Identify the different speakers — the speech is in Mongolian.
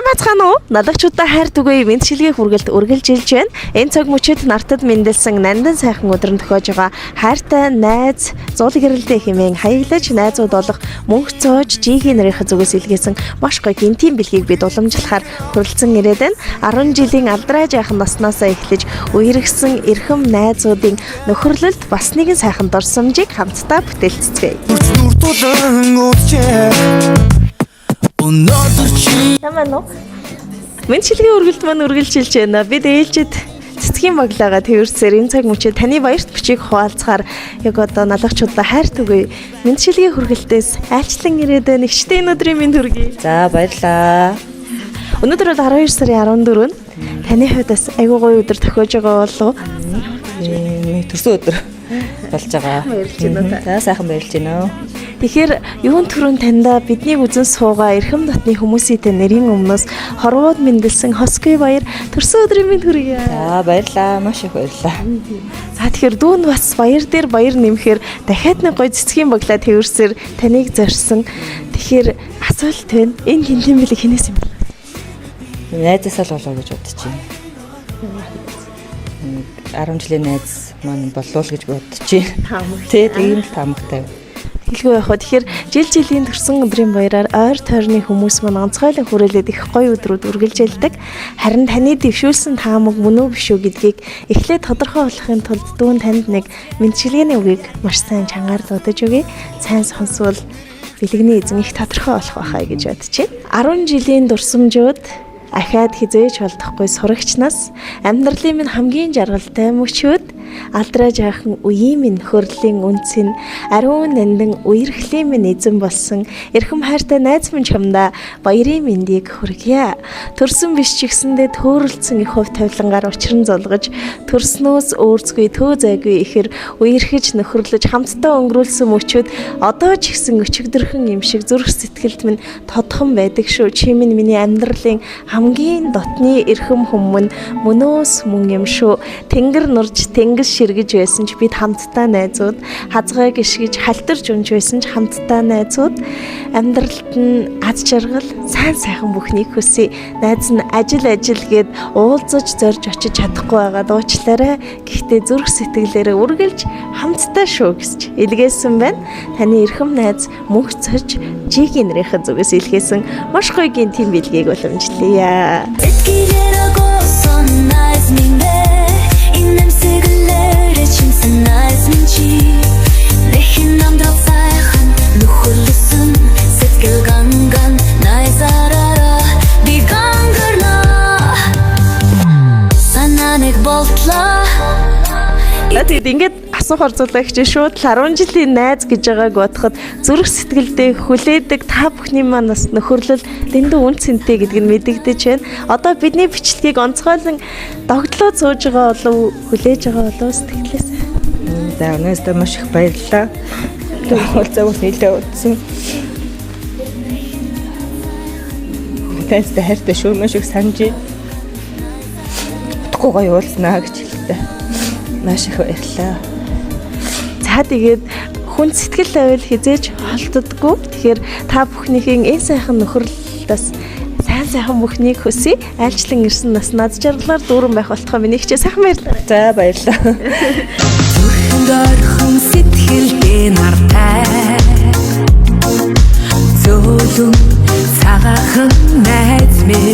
Speaker 1: Сайн уу? Налагчуудаа хайр түгэе мэдшилгээ хүргэлт үргэлжилж байна. Энэ цаг мөчид нартад мэндэлсэн нандан сайхан өдрөнд төхөж байгаа хайртай найз зуул гэрэлтэй хэмээн хаяглаж найзууд болох мөнх цоож жигийн нарийнхаа зүгээс илгээсэн маш гоё гинтийн бэлгийг бид уламжлахаар хүрэлцэн ирээд байна. 10 жилийн алдраа жаахан наснаасаа эхлэж үерхсэн эрхэм найзуудын нөхөрлөлд бас нэгэн сайхан дурсамжийг хамтдаа бүтээлцгээе. Тамаа Мэнчилгээ үргэлт маань үргэлжилж байна. Бид ээлжид цэцгийн баглаагаа тэрсээр энэ цаг мөчид таны баярт бичиг хуваалцахаар яг одоо налагчуудаа хайр түгэе. Мэнчилгээ хүргэлтээс айлчлан ирээд байна. Ихчтэй энэ өдрийн минь хүргэе.
Speaker 2: За баярлаа.
Speaker 1: Өнөөдөр бол 12 сарын 14-нд таны хувьд бас айгүй гоё өдөр төхөж байгаа болов уу?
Speaker 2: Төрсөн өдөр болж байгаа.
Speaker 1: Баярлж байна.
Speaker 2: За сайхан баярлж байна.
Speaker 1: Тэгэхээр юун түрүүн таньда биднийг үзэн суугаа эрхэм дотны хүмүүсийн нэрийн өмнөөс хорвоод мэндэлсэн Хосгүй баяр төрсөн өдрийн минь хүргэе.
Speaker 2: За баярлаа. Маш их баярлаа.
Speaker 1: За тэгэхээр дүүнд бас баяр дээр баяр нэмэхээр дахиад нэг гоё цэцгийн баглаа тэрсээр таныг зорьсон. Тэгэхээр асуулт байна. Энэ гинтийн бэлэг хинээс юм бэ?
Speaker 2: Найзаас л болоо гэж бодож байна. 10 жилийн найз маань болов л гэж бодож байна. Тийм л таамагтай.
Speaker 1: Хэлгүй яах вэ? Тэгэхээр жилийн төрсөн өдрийн баяраар ойр тойрны хүмүүс маань онцгойлон хүрээлээд их гоё өдрүүд үргэлжилдэг. Харин таны дэвшүүлсэн таамаг мөн үү биш үү гэдгийг эхлээд тодорхой болгохын тулд дүүн танд нэг мэдчилгээний үгийг маш сайн чангаар дуудаж өгье. Сайн сонсвол бэлгэний эзэн их тодорхой болох байхаа гэж бодож байна. 10 жилийн дурсамжууд ахаад хизээж холдохгүй сурагчнаас амьдралын минь хамгийн жаргалтай мөчүүд алдраа жаахан үеийн минь хөрлийн үнцэн ариун нандин үерхлийн минь эзэн болсон эрхэм хайртай найз минь чамдаа баярын мэндийг хүргье. Төрсөн биш ч гэсэндээ төөрөлдсөн их хөв тавилангаар учран золгож төрснөөс өөрсгүй төө зайгүй ихэр үерхэж нөхөрлөж хамтдаа өнгөрүүлсэн мөчүүд одоо ч гэсэн өчигдөрхөн юм шиг зүрх сэтгэлд минь тодхон байдаг шүү. Чи минь миний амьдралын хамгийн дотны эрхэм хүмүүн мөнөөс мөн юм шүү. Тэнгэр нурж тэнгис ширгэж байсан ч бид хамтдаа найзууд, хазгай гიშгэж халтарж унж байсан ч хамтдаа найзууд. Амьдралд нь аз жаргал, сайн сайхан бүхнийг хүсье. Найз нь ажил гэд уулзаж зорж очиж чадахгүй байгаа дуучлаарай. Гэхдээ зүрх сэтгэлээрээ үргэлж хамтдаа шүү гэсч илгээсэн байна. Таны эрхэм найз мөнх цож жигийн нарийнхаа зүгээс илгээсэн маш гоё гинтийн бэлгийг уламжлая. Тэгэд ингээд асуух орзуулагч шууд 10 жилийн найз гэж байгааг бодоход зүрх сэтгэлдээ хүлээдэг та бүхний манаас нөхөрлөл дэндүү үн цэнтэй гэдг нь мэдэгдэж байна. Одоо бидний бичлэгийг онцгойлон догтлоо сууж байгаа болов хүлээж байгаа болов сэтгэлээс.
Speaker 2: За өнөөдөр маш их баярлалаа. Хөлцөөгөөс нэлээд удсан. Тэстэй хайртай шүү маш их санаж. Утгагүй гоё уулзнаа гэж хэлдэг. Маш их баярлалаа.
Speaker 1: За тэгээд хүн сэтгэл тавил хизээж холддоггүй. Тэгэхээр та бүхнийхээ энэ сайхан нөхөрлөлтөөс сайн сайхан бүхнийг хүсье. Айлчлан ирсэн нас над жаргалаар дүүрэн байх болтугай миний хичээ сайхан баярлалаа.
Speaker 2: За баярлалаа.
Speaker 3: Зүрхэнд орхон сэтгэлдээ нартай. Зөөлөн цагаахан найз минь